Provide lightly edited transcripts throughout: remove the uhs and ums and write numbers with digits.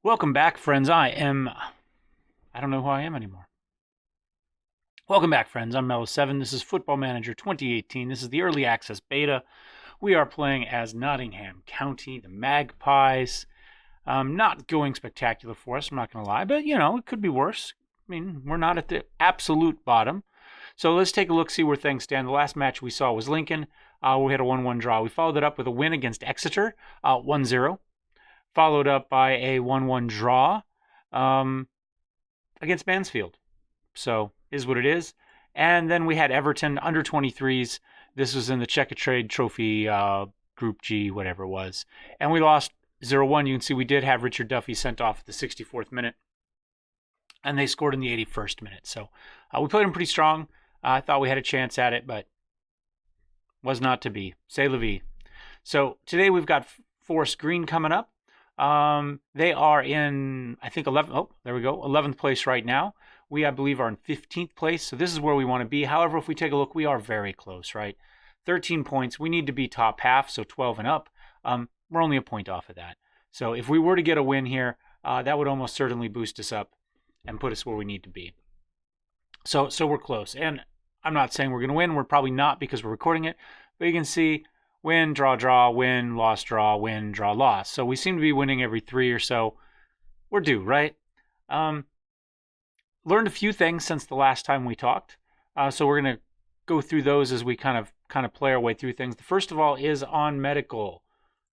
Welcome back, friends. I don't know who I am anymore. Welcome back, friends. I'm Mellowseven. This is Football Manager 2018. This is the early access beta. We are playing as Nottingham County, the Magpies. Not going spectacular for us, I'm not going to lie, but it could be worse. I mean, we're not at the absolute bottom. So let's take a look, see where things stand. The last match we saw was Lincoln. We had a 1-1 draw. We followed it up with a win against Exeter, 1-0. Followed up by a 1-1 draw against Mansfield. So, is what it is. And then we had Everton under 23s. This was in the Checkatrade Trophy Group G, whatever it was. And we lost 0-1. You can see we did have Richard Duffy sent off at the 64th minute. And they scored in the 81st minute. So, we played them pretty strong. I thought we had a chance at it, but was not to be. C'est la vie. So, today we've got Forest Green coming up. They are in, I think, 11th place right now. We, I believe, are in 15th place. So this is where we want to be. However, if we take a look, we are very close, right? 13 points. We need to be top half, so 12 and up. We're only a point off of that. So if we were to get a win here, that would almost certainly boost us up and put us where we need to be. So we're close. And I'm not saying we're going to win. We're probably not because we're recording it. But you can see win, draw, win, loss, draw, win, draw, loss. So we seem to be winning every 3 or so. We're due, right? Learned a few things since the last time we talked. So we're going to go through those as we kind of play our way through things. The first of all is on medical.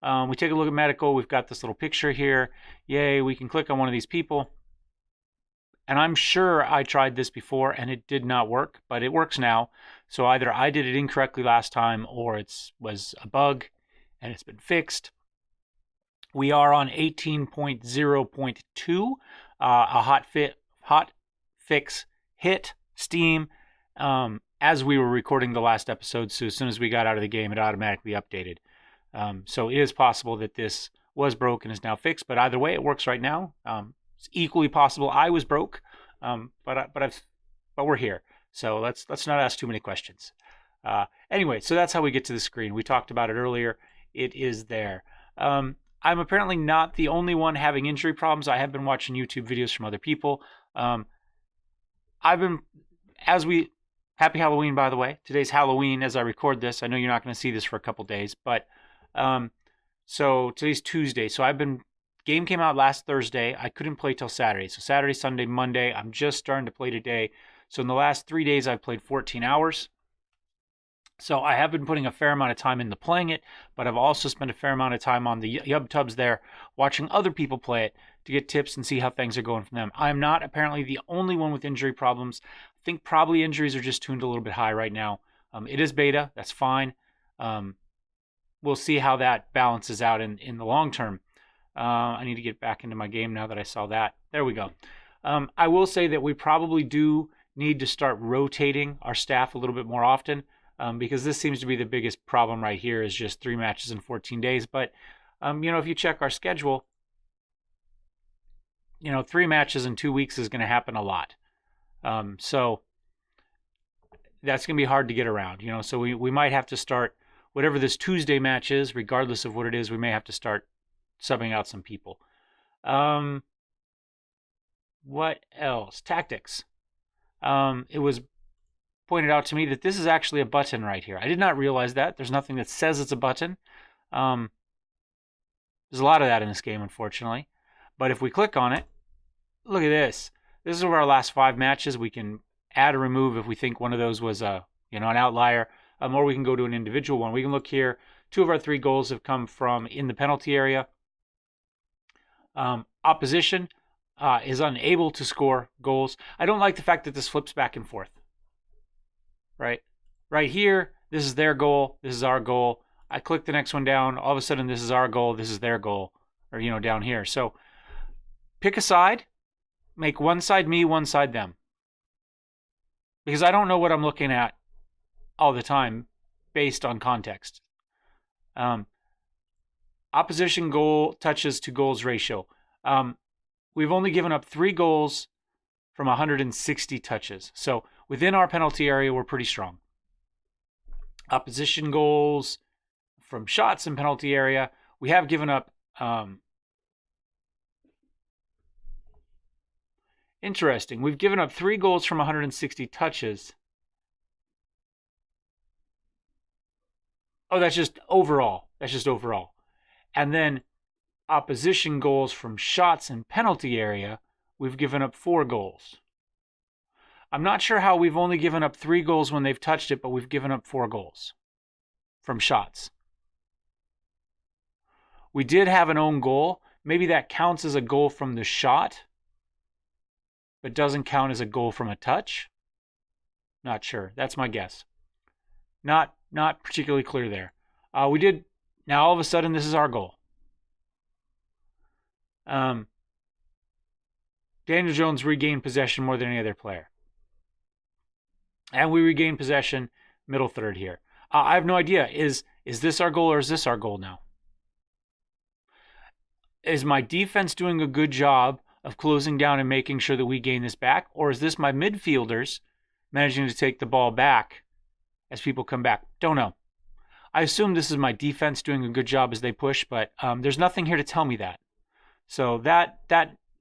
We take a look at medical. We've got this little picture here. Yay, we can click on one of these people. And I'm sure I tried this before and it did not work, but it works now. So either I did it incorrectly last time or it was a bug and it's been fixed. We are on 18.0.2, a hot fix hit Steam as we were recording the last episode. So as soon as we got out of the game, it automatically updated. So it is possible that this was broken and is now fixed, but either way, it works right now. It's equally possible I was broke, but we're here. So let's not ask too many questions. Anyway, so that's how we get to the screen. We talked about it earlier. It is there. I'm apparently not the only one having injury problems. I have been watching YouTube videos from other people. Happy Halloween, by the way. Today's Halloween as I record this. I know you're not going to see this for a couple days, but so today's Tuesday. So game came out last Thursday. I couldn't play till Saturday. So Saturday, Sunday, Monday, I'm just starting to play today. So in the last 3 days, I've played 14 hours. So I have been putting a fair amount of time into playing it, but I've also spent a fair amount of time on the YubTubs there, watching other people play it to get tips and see how things are going for them. I'm not apparently the only one with injury problems. I think probably injuries are just tuned a little bit high right now. It is beta. That's fine. We'll see how that balances out in the long term. I need to get back into my game now that I saw that. There we go. I will say that we probably do need to start rotating our staff a little bit more often because this seems to be the biggest problem right here is just 3 matches in 14 days. But, if you check our schedule, 3 matches in 2 weeks is going to happen a lot. So that's going to be hard to get around, So we might have to start whatever this Tuesday match is, regardless of what it is, we may have to start subbing out some people. What else? Tactics. It was pointed out to me that this is actually a button right here. I did not realize that. There's nothing that says it's a button. There's a lot of that in this game, unfortunately. But if we click on it, look at this. This is where our last 5 matches. We can add or remove if we think one of those was an outlier, or we can go to an individual one. We can look here. 2 of our 3 goals have come from in the penalty area. Opposition is unable to score goals. I don't like the fact that this flips back and forth. Right here, this is their goal. This is our goal. I click the next one down. All of a sudden, this is our goal. This is their goal, or down here. So pick a side. Make one side me, one side them. Because I don't know what I'm looking at all the time based on context. Opposition goal touches to goals ratio. We've only given up 3 goals from 160 touches. So within our penalty area, we're pretty strong. Opposition goals from shots in penalty area, we have given up Interesting. We've given up 3 goals from 160 touches. Oh, that's just overall. That's just overall. And then opposition goals from shots and penalty area, we've given up 4 goals. I'm not sure how we've only given up 3 goals when they've touched it, but we've given up 4 goals from shots. We did have an own goal. Maybe that counts as a goal from the shot, but doesn't count as a goal from a touch. Not sure. That's my guess. Not particularly clear there. We did. Now all of a sudden, this is our goal. Daniel Jones regained possession more than any other player. And we regained possession middle third here. I have no idea. Is this our goal or is this our goal now? Is my defense doing a good job of closing down and making sure that we gain this back? Or is this my midfielders managing to take the ball back as people come back? Don't know. I assume this is my defense doing a good job as they push, but there's nothing here to tell me that. So that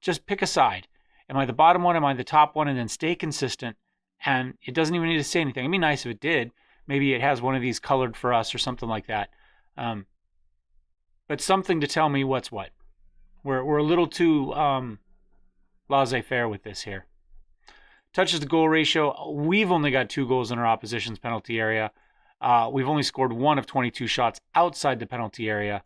just pick a side. Am I the bottom one? Am I the top one? And then stay consistent. And it doesn't even need to say anything. It'd be nice if it did. Maybe it has one of these colored for us or something like that. But something to tell me what's what. We're a little too laissez-faire with this here. Touches to goal ratio. We've only got 2 goals in our opposition's penalty area. We've only scored 1 of 22 shots outside the penalty area.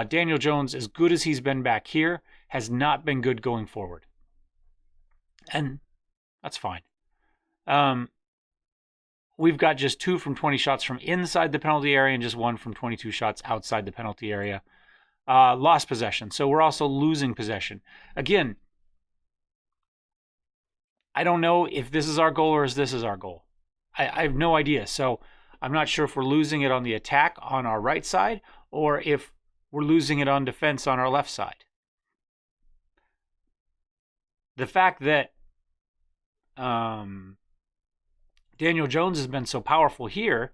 Daniel Jones, as good as he's been back here, has not been good going forward. And that's fine. We've got just 2 from 20 shots from inside the penalty area and just 1 from 22 shots outside the penalty area. Lost possession. So we're also losing possession. Again, I don't know if this is our goal or if this is our goal. I have no idea. So I'm not sure if we're losing it on the attack on our right side or if we're losing it on defense on our left side. The fact that Daniel Jones has been so powerful here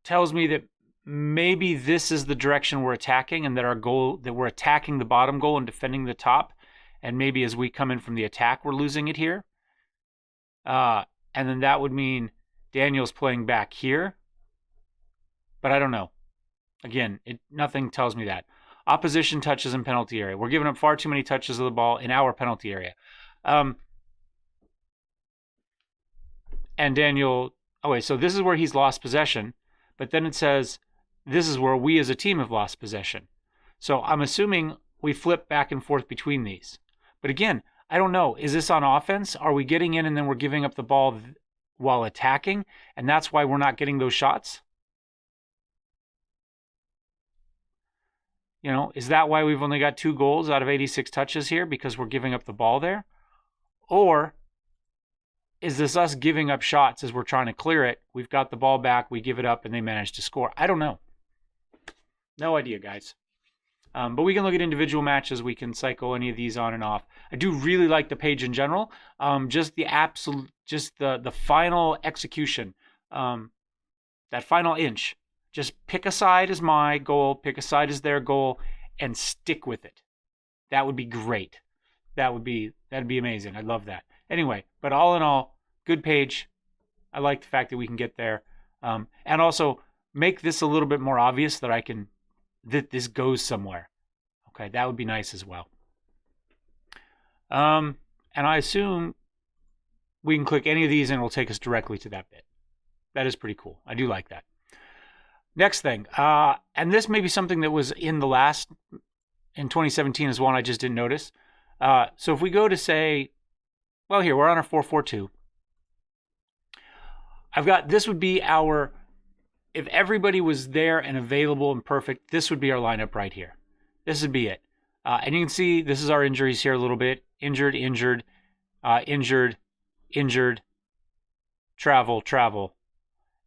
tells me that maybe this is the direction we're attacking and that our goal, that we're attacking the bottom goal and defending the top. And maybe as we come in from the attack, we're losing it here. And then that would mean Daniel's playing back here. But I don't know. Again, nothing tells me that. Opposition touches in penalty area. We're giving up far too many touches of the ball in our penalty area. And Daniel, so this is where he's lost possession. But then it says, this is where we as a team have lost possession. So I'm assuming we flip back and forth between these. But again, I don't know. Is this on offense? Are we getting in and then we're giving up the ball while attacking? And that's why we're not getting those shots? You know, is that why we've only got 2 goals out of 86 touches here? Because we're giving up the ball there? Or is this us giving up shots as we're trying to clear it? We've got the ball back, we give it up, and they manage to score. I don't know. No idea, guys. But we can look at individual matches. We can cycle any of these on and off. I do really like the page in general. Just the final execution, that final inch. Just pick a side as my goal, pick a side as their goal, and stick with it. That would be great. That'd be amazing. I love that. Anyway, but all in all, good page. I like the fact that we can get there, and also make this a little bit more obvious that this goes somewhere. Okay, that would be nice as well. And I assume we can click any of these and it'll take us directly to that bit. That is pretty cool. I do like that. Next thing, and this may be something that was in 2017 as well, and I just didn't notice. So if we go to say, well, here, we're on our 4-4-2. This would be if everybody was there and available and perfect, this would be our lineup right here. This would be it. And you can see this is our injuries here a little bit. Injured, injured, injured, injured, travel,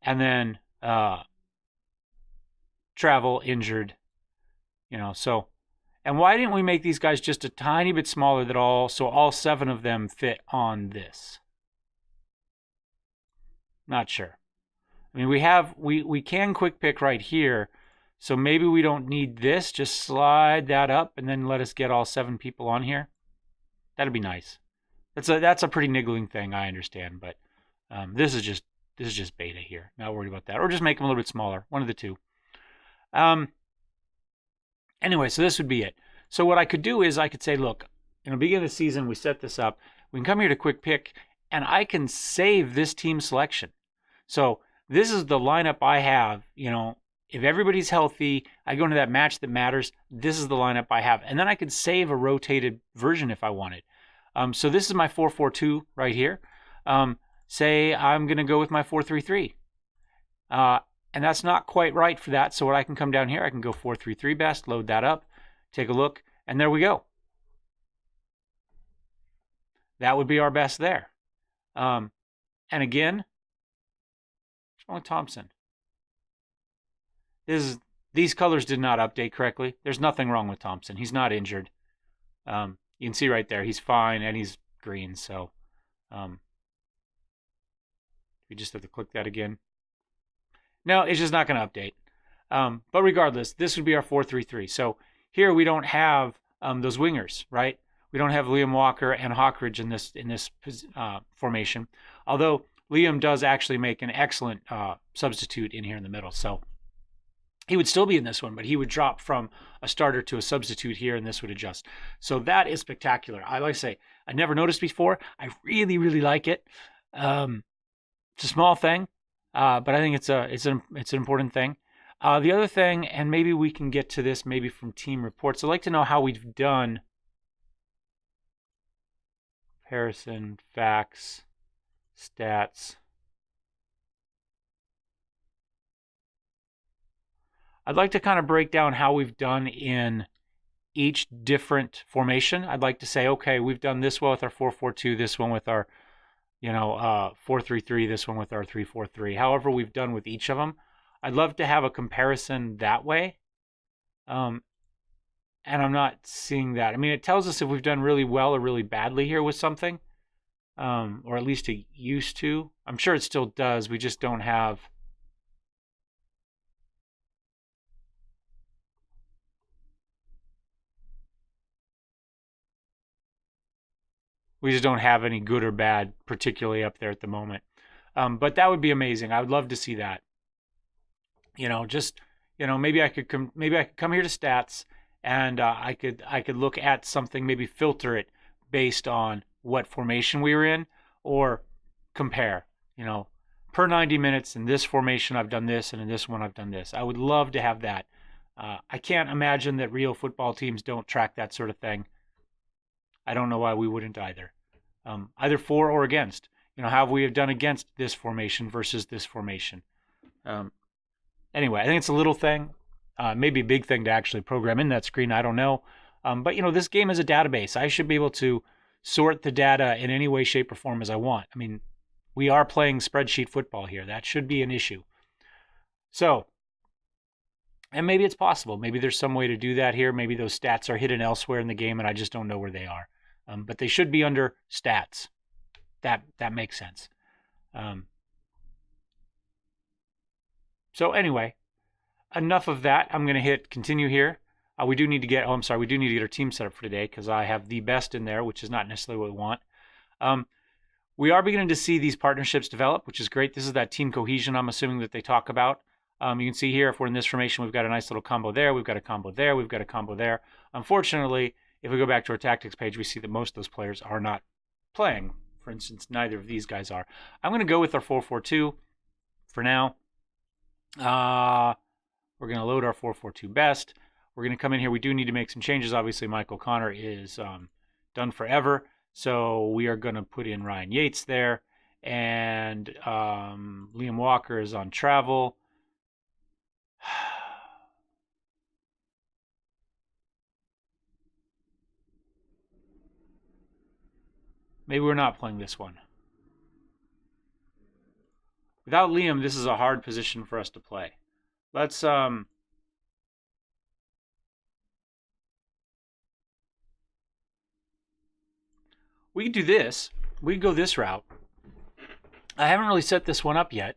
and then travel, injured. So, and why didn't we make these guys just a tiny bit smaller so all 7 of them fit on this? Not sure. I mean, we can quick pick right here, So maybe we don't need this. Just slide that up and then let us get all 7 people on here. That'd be nice. That's a pretty niggling thing, I understand, but this is just beta here. Not worried about that. Or just make them a little bit smaller. One of the two. Anyway, so this would be it. So what I could do is I could say, look, in the beginning of the season, we set this up. We can come here to quick pick, and I can save this team selection. So this is the lineup I have. If everybody's healthy, I go into that match that matters. This is the lineup I have. And then I could save a rotated version if I wanted. So this is my 4-4-2 right here. Say I'm going to go with my 4-3-3. And that's not quite right for that. So what I can come down here, I can go 4-3-3 best, load that up, take a look, and there we go. That would be our best there. And again, what's wrong with Thompson? These colors did not update correctly. There's nothing wrong with Thompson. He's not injured. You can see right there, he's fine, and he's green. So we just have to click that again. No, it's just not going to update. But regardless, this would be our 4-3-3. So here we don't have those wingers, right? We don't have Liam Walker and Hawkridge in this formation. Although Liam does actually make an excellent substitute in here in the middle. So he would still be in this one, but he would drop from a starter to a substitute here, and this would adjust. So that is spectacular. I like to say, I never noticed before. I really, really like it. It's a small thing, but I think it's an important thing. The other thing, and maybe we can get to this maybe from team reports. I'd like to know how we've done. Comparison, facts, stats. I'd like to kind of break down how we've done in each different formation. I'd like to say, okay, we've done this well with our 4-4-2, this one with our 4-3-3, this one with our 3-4-3. However we've done with each of them. I'd love to have a comparison that way. And I'm not seeing that. I mean, it tells us if we've done really well or really badly here with something. Or at least it used to. I'm sure it still does. We just don't have... We just don't have any good or bad particularly up there at the moment. But that would be amazing. I would love to see that. Maybe I could come here to stats, and I could look at something, maybe filter it based on what formation we were in, or compare. Per 90 minutes in this formation I've done this, and in this one I've done this. I would love to have that. I can't imagine that real football teams don't track that sort of thing. I don't know why we wouldn't either. Either for or against. How we have done against this formation versus this formation. Anyway, I think it's a little thing. Maybe a big thing to actually program in that screen. I don't know. But this game is a database. I should be able to sort the data in any way, shape, or form as I want. I mean, we are playing spreadsheet football here. That should be an issue. So, and maybe it's possible. Maybe there's some way to do that here. Maybe those stats are hidden elsewhere in the game and I just don't know where they are. But they should be under stats. That makes sense. So anyway, enough of that. I'm going to hit continue here. We do need to get our team set up for today because I have the best in there, which is not necessarily what we want. We are beginning to see these partnerships develop, which is great. This is that team cohesion I'm assuming that they talk about. You can see here, if we're in this formation, we've got a nice little combo there. We've got a combo there. We've got a combo there. Unfortunately, if we go back to our tactics page, we see that most of those players are not playing. For instance, neither of these guys are. I'm going to go with our 4-4-2 for now. We're going to load our 4-4-2 best. We're going to come in here. We do need to make some changes. Obviously, Mike O'Connor is done forever. So we are going to put in Ryan Yates there. And Liam Walker is on travel. Maybe we're not playing this one. Without Liam, this is a hard position for us to play. Let's we could do this. We could go this route. I haven't really set this one up yet.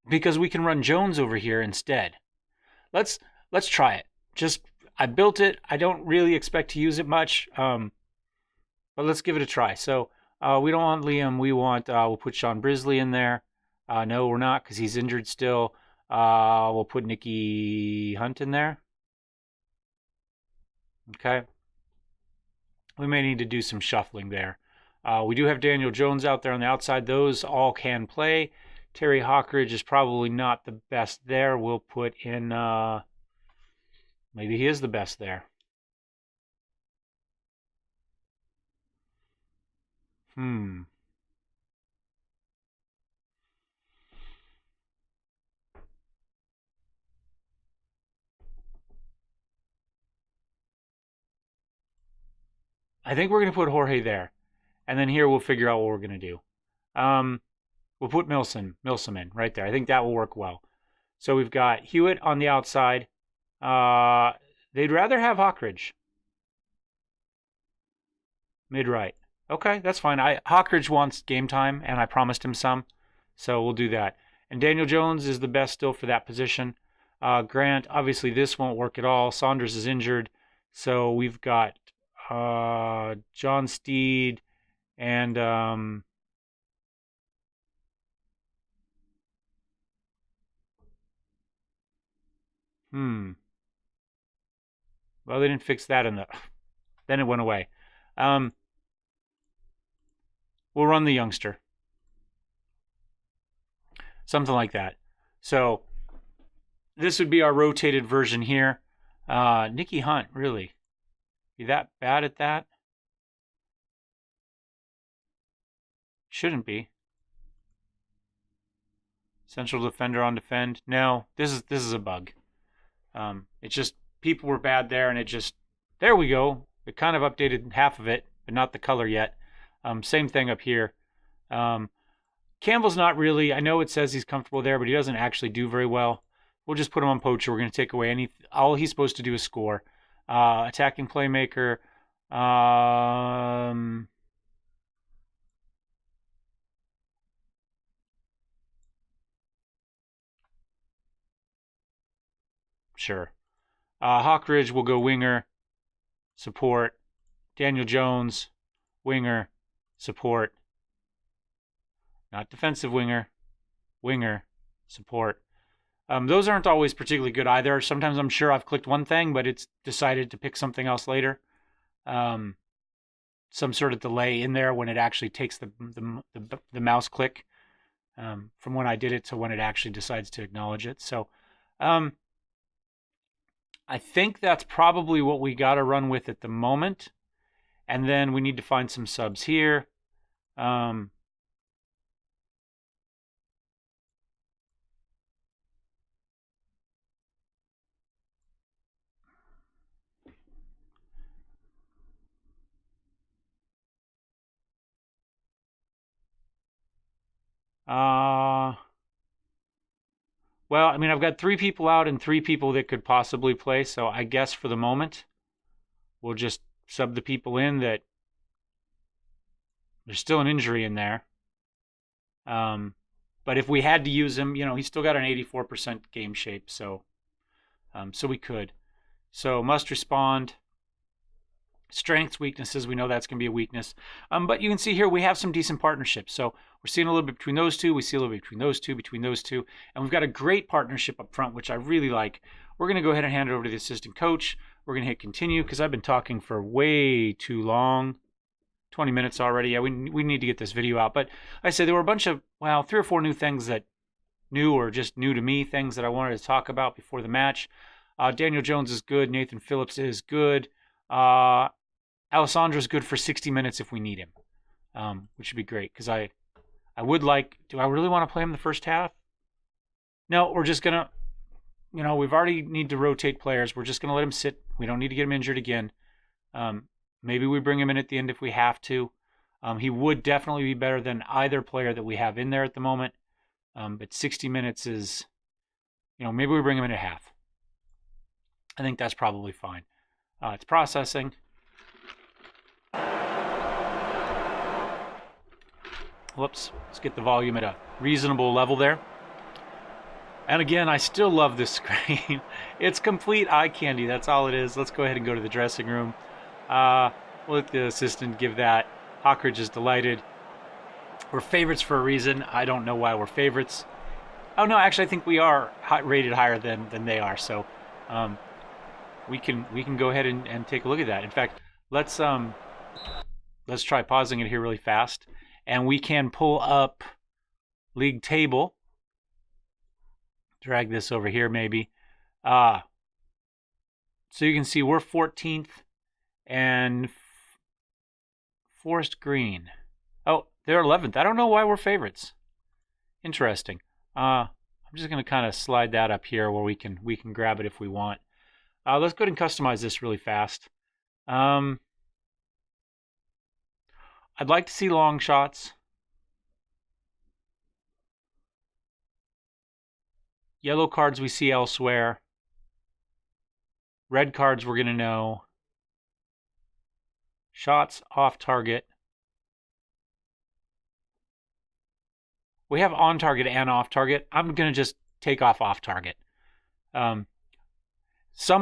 because we can run Jones over here instead. Let's try it. I built it. I don't really expect to use it much, but let's give it a try. So we don't want Liam. We want we'll put Sean Brisley in there. No, we're not because he's injured still. We'll put Nicky Hunt in there. Okay. We may need to do some shuffling there. We do have Daniel Jones out there on the outside. Those all can play. Terry Hawkridge is probably not the best there. We'll put in... maybe he is the best there. I think we're going to put Jorge there. And then here we'll figure out what we're going to do. We'll put Millsam right there. I think that will work well. So we've got Hewitt on the outside. They'd rather have Hawkridge. Mid-right. Okay, that's fine. Hawkridge wants game time, and I promised him some. So we'll do that. And Daniel Jones is the best still for that position. Grant, obviously this won't work at all. Saunders is injured. So we've got John Steed and well, they didn't fix that then it went away. We'll run the youngster. Something like that. So this would be our rotated version here. Nicky Hunt, really? You that bad at that? Shouldn't be. Central defender on defend. No, this is a bug. It's just people were bad there, and there we go. It kind of updated half of it, but not the color yet. Same thing up here. Campbell's not really. I know it says he's comfortable there, but he doesn't actually do very well. We'll just put him on poacher. We're going to take away all he's supposed to do is score. Attacking playmaker. Sure. Hawkridge will go winger, support. Daniel Jones, winger, support. Not defensive winger, support. Those aren't always particularly good either. Sometimes I'm sure I've clicked one thing, but it's decided to pick something else later. Some sort of delay in there when it actually takes the mouse click from when I did it to when it actually decides to acknowledge it. So I think that's probably what we got to run with at the moment. And then we need to find some subs here. Well, I mean, I've got 3 people out and 3 people that could possibly play. So I guess for the moment, we'll just sub the people in that there's still an injury in there. But if we had to use him, he's still got an 84% game shape. So we could. So must respond. Strengths, weaknesses, we know that's going to be a weakness. But you can see here we have some decent partnerships. So we're seeing a little bit between those two. We see a little bit between those two. And we've got a great partnership up front, which I really like. We're going to go ahead and hand it over to the assistant coach. We're going to hit continue because I've been talking for way too long. 20 minutes already. Yeah, we need to get this video out. But I said there were a bunch of, 3 or 4 new things just new to me, things that I wanted to talk about before the match. Daniel Jones is good. Nathan Phillips is good. Alessandro's good for 60 minutes if we need him, which would be great because I would like. Do I really want to play him the first half? No, we're just gonna. We've already need to rotate players. We're just gonna let him sit. We don't need to get him injured again. Maybe we bring him in at the end if we have to. He would definitely be better than either player that we have in there at the moment. But 60 minutes is, maybe we bring him in at half. I think that's probably fine. It's processing. Whoops. Let's get the volume at a reasonable level there. And again, I still love this screen. It's complete eye candy. That's all it is. Let's go ahead and go to the dressing room. We'll let the assistant give that. Hawkridge is delighted. We're favorites for a reason. I don't know why we're favorites. Oh no, actually, I think we are rated higher than they are. So we can go ahead and take a look at that. In fact, let's try pausing it here really fast, and we can pull up league table. Drag this over here maybe. So you can see we're 14th, and Forest Green. Oh, they're 11th. I don't know why we're favorites. Interesting. I'm just going to kind of slide that up here where we can grab it if we want. Let's go ahead and customize this really fast. I'd like to see long shots. Yellow cards we see elsewhere. Red cards we're going to know. Shots off target. We have on target and off target. I'm going to just take off target. Some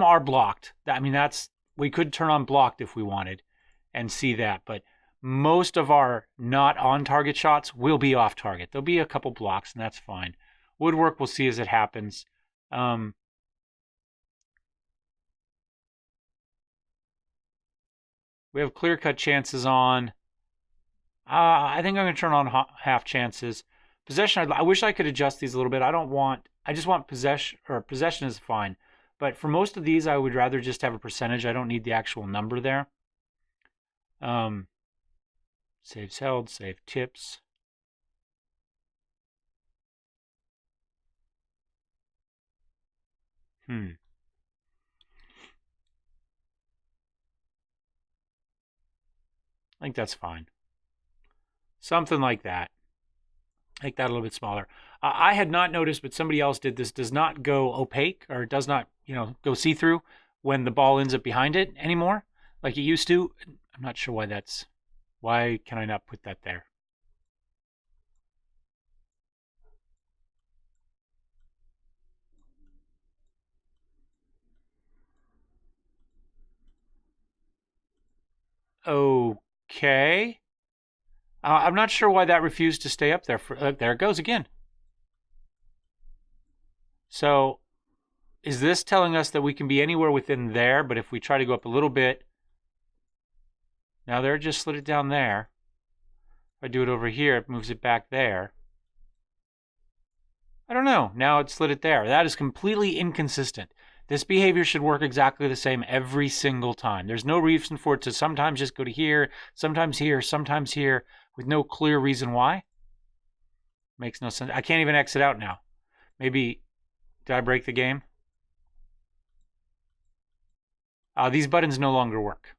are blocked. I mean, we could turn on blocked if we wanted and see that, but most of our not on target shots will be off target. There'll be a couple blocks, and that's fine. Woodwork we'll see as it happens. We have clear-cut chances on. I think I'm going to turn on half chances. Possession, I wish I could adjust these a little bit. I just want possession, or possession is fine. But for most of these, I would rather just have a percentage. I don't need the actual number there. Saves held, save tips. I think that's fine. Something like that. Make that a little bit smaller. I had not noticed, but somebody else did. This does not go opaque, or it does not, go see-through when the ball ends up behind it anymore, like it used to. I'm not sure why that's. Why can I not put that there? Okay. I'm not sure why that refused to stay up there. There it goes again. So is this telling us that we can be anywhere within there, but if we try to go up a little bit, now there, just slid it down there. If I do it over here, it moves it back there. I don't know. Now it slid it there. That is completely inconsistent. This behavior should work exactly the same every single time. There's no reason for it to sometimes just go to here, sometimes here, with no clear reason why. Makes no sense. I can't even exit out now. Maybe, did I break the game? These buttons no longer work.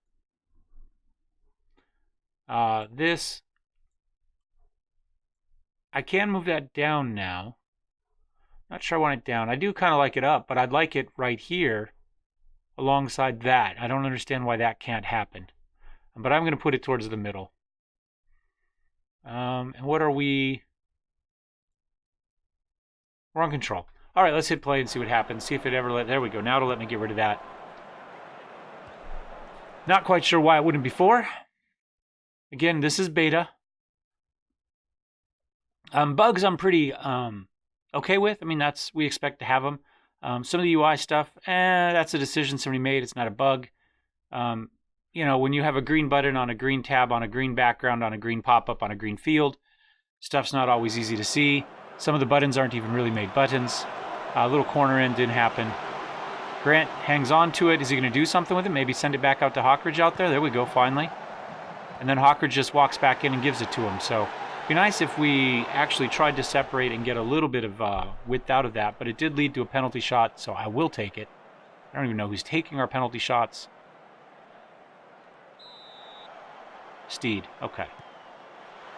This, I can move that down now. Not sure I want it down. I do kind of like it up, but I'd like it right here alongside that. I don't understand why that can't happen. But I'm going to put it towards the middle. And what are we? We're on control. All right, let's hit play and see what happens. See if it ever there we go. Now it'll let me get rid of that. Not quite sure why it wouldn't before. Again, this is beta. Bugs I'm pretty okay with. I mean, we expect to have them. Some of the UI stuff, that's a decision somebody made. It's not a bug. When you have a green button on a green tab, on a green background, on a green pop-up, on a green field, stuff's not always easy to see. Some of the buttons aren't even really made buttons. A little corner end didn't happen. Grant hangs on to it. Is he going to do something with it? Maybe send it back out to Hawkridge out there? There we go, finally. And then Hawkridge just walks back in and gives it to him. So it'd be nice if we actually tried to separate and get a little bit of width out of that, but it did lead to a penalty shot, so I will take it. I don't even know who's taking our penalty shots. Steed, okay.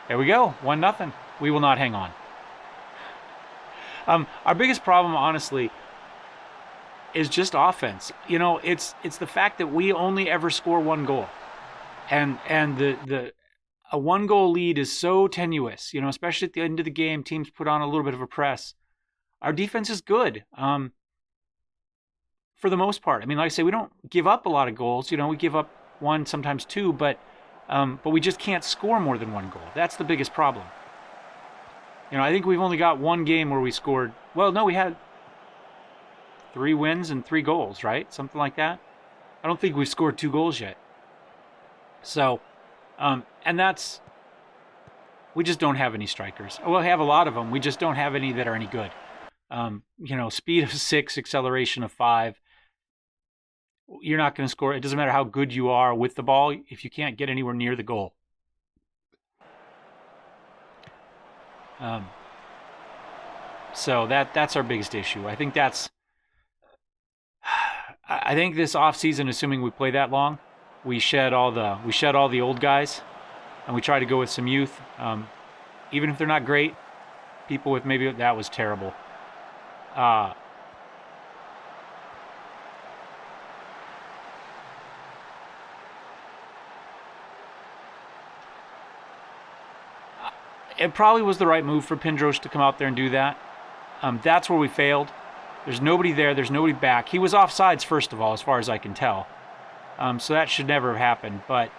There we go, 1-0. We will not hang on. Our biggest problem, honestly, is just offense. It's the fact that we only ever score one goal. And a one-goal lead is so tenuous, especially at the end of the game, teams put on a little bit of a press. our defense is good. For the most part. I mean, like I say, we don't give up a lot of goals. You know, we give up one, sometimes two, but we just can't score more than one goal. That's the biggest problem. You know, I think we've only got one game where we scored. Well, no, we had 3 wins and 3 goals, right? Something like that. I don't think we've scored 2 goals yet. So, and that's, we just don't have any strikers. Well, we have a lot of them. We just don't have any that are any good. You know, speed of 6, acceleration of 5. You're not going to score. It doesn't matter how good you are with the ball if you can't get anywhere near the goal. So that's our biggest issue. I think this offseason, assuming we play that long, we shed all the old guys, and we try to go with some youth. Even if they're not great, people with maybe that was terrible. It probably was the right move for Pindrosh to come out there and do that. That's where we failed. There's nobody there. There's nobody back. He was offsides, first of all, as far as I can tell. So that should never have happened. But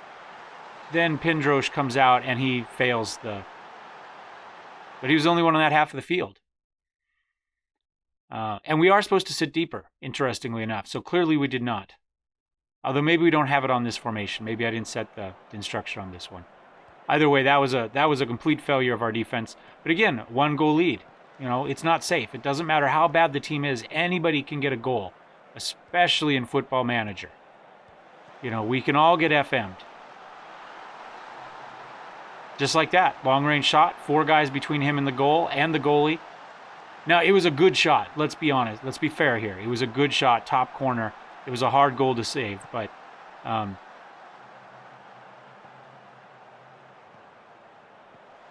then Pindrosh comes out and he fails the... But he was the only one on that half of the field. And we are supposed to sit deeper, interestingly enough. So clearly we did not. Although maybe we don't have it on this formation. Maybe I didn't set the instruction on this one. Either way, that was a complete failure of our defense. But again, 1-goal lead. You know, it's not safe. It doesn't matter how bad the team is. Anybody can get a goal, especially in Football Manager. You know, we can all get FM'd. Just like that. Long-range shot. 4 guys between him and the goal and the goalie. Now, it was a good shot. Let's be honest. Let's be fair here. It was a good shot, top corner. It was a hard goal to save, but...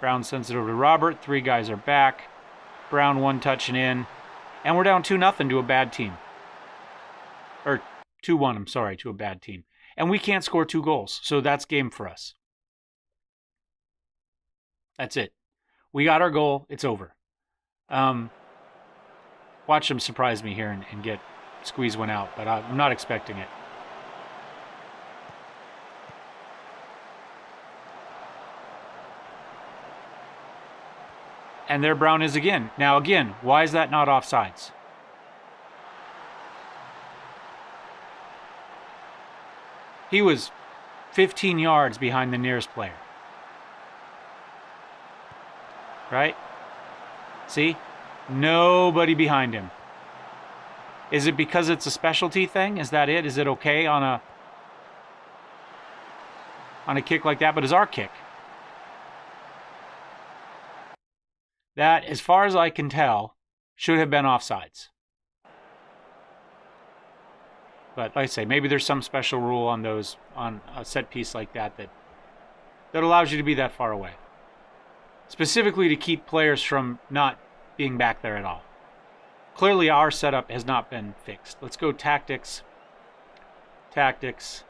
Brown sends it over to Robert. 3 guys are back. Brown 1 touching in. And we're down 2-0 to a bad team. Or 2-1, I'm sorry, to a bad team. And we can't score 2 goals. So that's game for us. That's it. We got our goal. It's over. Watch them surprise me here and squeeze one out. But I'm not expecting it. And there Brown is again. Now again, why is that not offsides? He was 15 yards behind the nearest player. Right? See? Nobody behind him. Is it because it's a specialty thing? Is that it? Is it okay on a kick like that? But it's our kick. That, as far as I can tell, should have been offsides. But like I say, maybe there's some special rule on those, on a set piece like that allows you to be that far away. Specifically to keep players from not being back there at all. Clearly our setup has not been fixed. Let's go tactics. Tactics.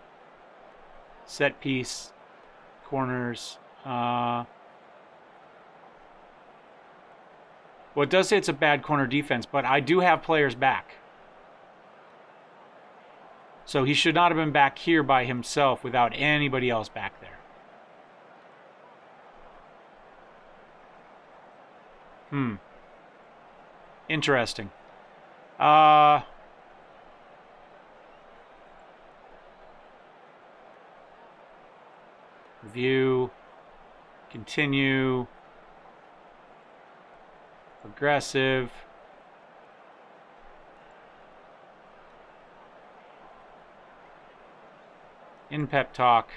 Set piece. Corners. Well, it does say it's a bad corner defense, but I do have players back. So he should not have been back here by himself without anybody else back there. Interesting. Review. Continue. Aggressive. In pep talk.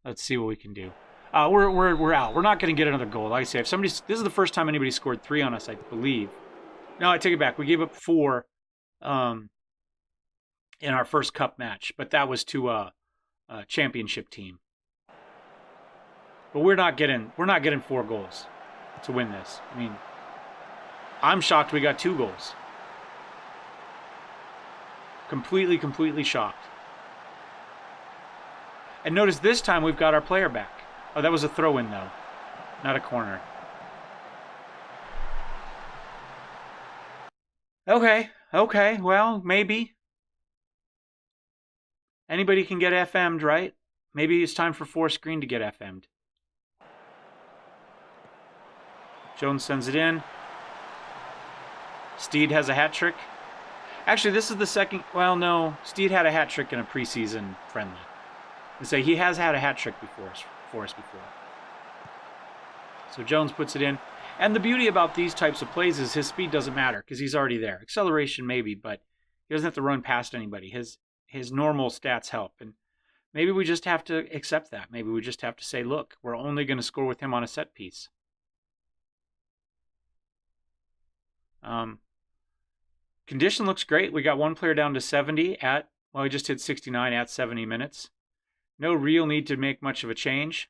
Let's see what we can do. We're out. We're not going to get another goal. Like I say, this is the first time anybody scored 3 on us, I believe. No, I take it back. We gave up 4 in our first cup match, but that was to a championship team. But we're not getting 4 goals to win this. I mean, I'm shocked we got 2 goals. Completely shocked. And notice this time we've got our player back. Oh, that was a throw-in, though. Not a corner. Okay, well, maybe. Anybody can get FM'd, right? Maybe it's time for Forest Green to get FM'd. Jones sends it in. Steed has a hat trick. Actually, this is the second. Well, no. Steed had a hat trick in a preseason friendly. And so he has had a hat trick for us before. So Jones puts it in. And the beauty about these types of plays is his speed doesn't matter because he's already there. Acceleration maybe, but he doesn't have to run past anybody. His normal stats help. And maybe we just have to accept that. Maybe we just have to say, look, we're only going to score with him on a set piece. Condition looks great. We got one player down to 70 at, well, he just hit 69 at 70 minutes. No real need to make much of a change.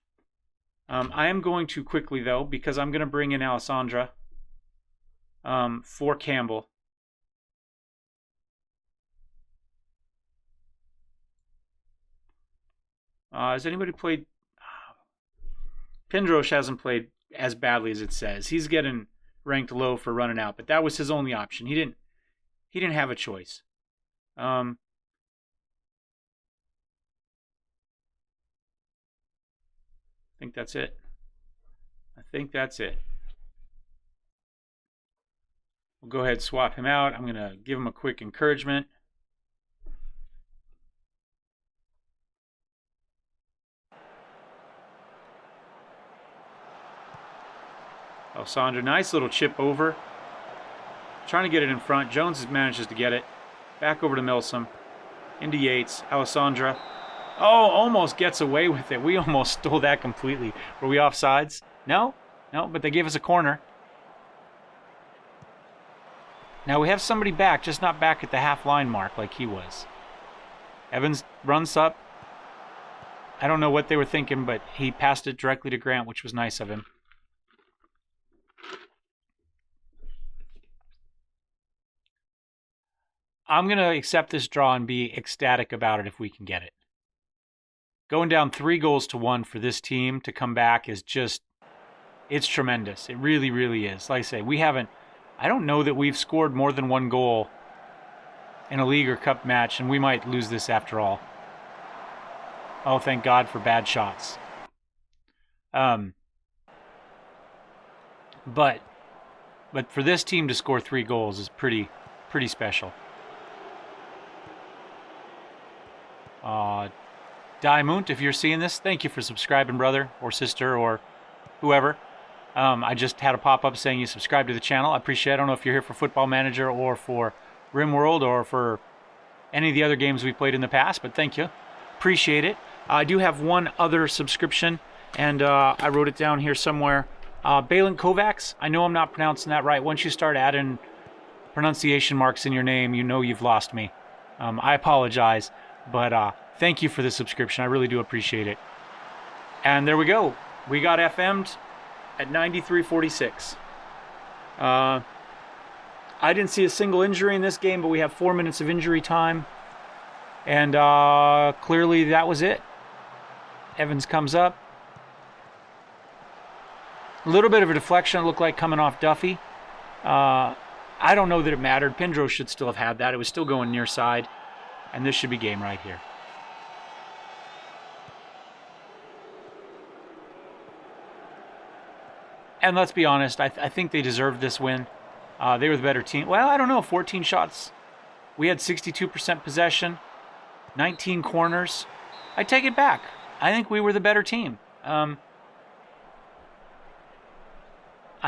I am going to quickly, though, because I'm going to bring in Alessandra for Campbell. Has anybody played? Pindrosh hasn't played as badly as it says. He's getting ranked low for running out, but that was his only option. He didn't have a choice. I think that's it. We'll go ahead and swap him out. I'm going to give him a quick encouragement. Alessandra, nice little chip over. Trying to get it in front. Jones manages to get it. Back over to Milsom. Into Yates. Alessandra. Oh, almost gets away with it. We almost stole that completely. Were we offsides? No, but they gave us a corner. Now we have somebody back, just not back at the half-line mark like he was. Evans runs up. I don't know what they were thinking, but he passed it directly to Grant, which was nice of him. I'm going to accept this draw and be ecstatic about it if we can get it. Going down 3-1 for this team to come back is just, it's tremendous. It really, really is. Like I say, I don't know that we've scored more than 1 goal in a league or cup match, and we might lose this after all. Oh, thank God for bad shots. But for this team to score 3 goals is pretty special. Diamond, if you're seeing this, thank you for subscribing, brother or sister or whoever. I just had a pop-up saying you subscribe to the channel. I appreciate it. I don't know if you're here for Football Manager or for RimWorld or for any of the other games we played in the past, but thank you. Appreciate it. I do have one other subscription, and I wrote it down here somewhere. Balin Kovacs. I know I'm not pronouncing that right. Once you start adding pronunciation marks in your name, you know you've lost me. I apologize, but thank you for the subscription. I really do appreciate it. And there we go. We got FM'd at 93.46. I didn't see a single injury in this game, but we have 4 minutes of injury time. And clearly that was it. Evans comes up. A little bit of a deflection, it looked like, coming off Duffy. I don't know that it mattered. Pindro should still have had that. It was still going near side. And this should be game right here. And let's be honest, I think they deserved this win. They were the better team. Well, I don't know, 14 shots. We had 62% possession, 19 corners. I take it back. I think we were the better team. I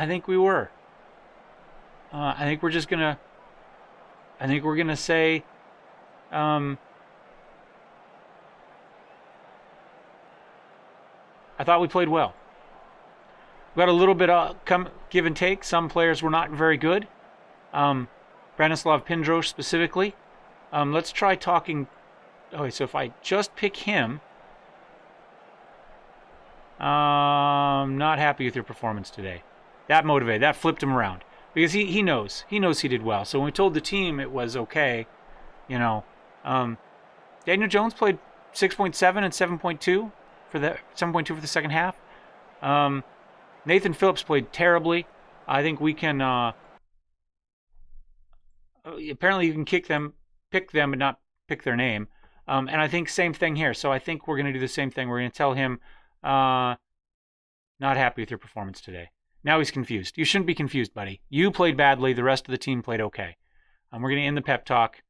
think we were. I think we're just gonna. I think we're gonna say. I thought we played well. We got a little bit of give and take. Some players were not very good. Branislav Pindrosh specifically. Let's try talking. Okay, so if I just pick him, not happy with your performance today. That motivated. That flipped him around because he knows he did well. So when we told the team it was okay, you know, Daniel Jones played 6.7 and 7.2 for the 7.2 for the second half. Nathan Phillips played terribly. I think we can. Apparently, you can pick them, but not pick their name. And I think same thing here. So I think we're going to do the same thing. We're going to tell him, not happy with your performance today. Now he's confused. You shouldn't be confused, buddy. You played badly. The rest of the team played okay. We're going to end the pep talk.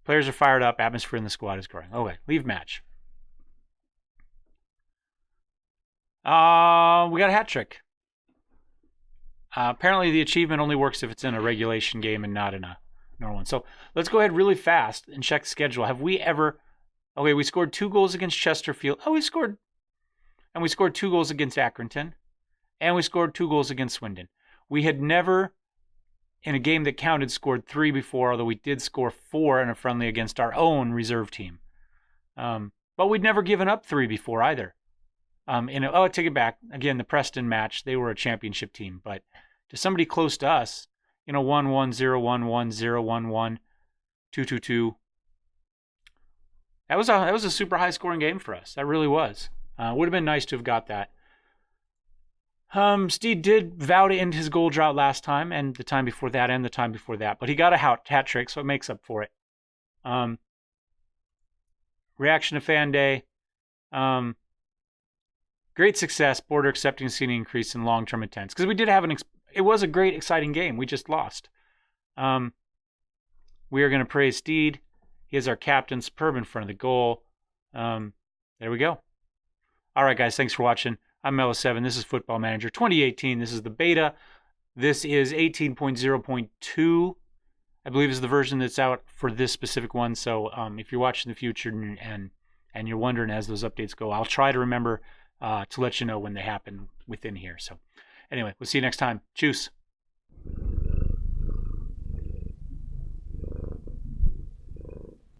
Players are fired up. Atmosphere in the squad is growing. Okay, leave match. We got a hat trick. Apparently, the achievement only works if it's in a regulation game and not in a normal one. So let's go ahead really fast and check the schedule. Have we ever... Okay, we scored 2 goals against Chesterfield. Oh, we scored 2 goals against Accrington. And we scored 2 goals against Swindon. We had never, in a game that counted, scored 3 before, although we did score 4 in a friendly against our own reserve team. But we'd never given up 3 before either. I take it back. Again, the Preston match, they were a championship team. But to somebody close to us, 1-1, 0-1-1, 0-1-1, 2-2-2. That was a super high scoring game for us. That really was. Would have been nice to have got that. Steed did vow to end his goal drought last time, and the time before that, and the time before that. But he got a hat trick, so it makes up for it. Reaction to fan day. Great success. Border accepting seeing an increase in long-term attendance. Because we did have it was a great, exciting game. We just lost. We are going to praise Steed. He is our captain, superb in front of the goal. There we go. All right, guys. Thanks for watching. I'm Mellowseven. This is Football Manager 2018. This is the beta. This is 18.0.2. I believe is the version that's out for this specific one. So if you're watching in the future and you're wondering as those updates go, I'll try to remember to let you know when they happen within here. So anyway, we'll see you next time. Tschüss.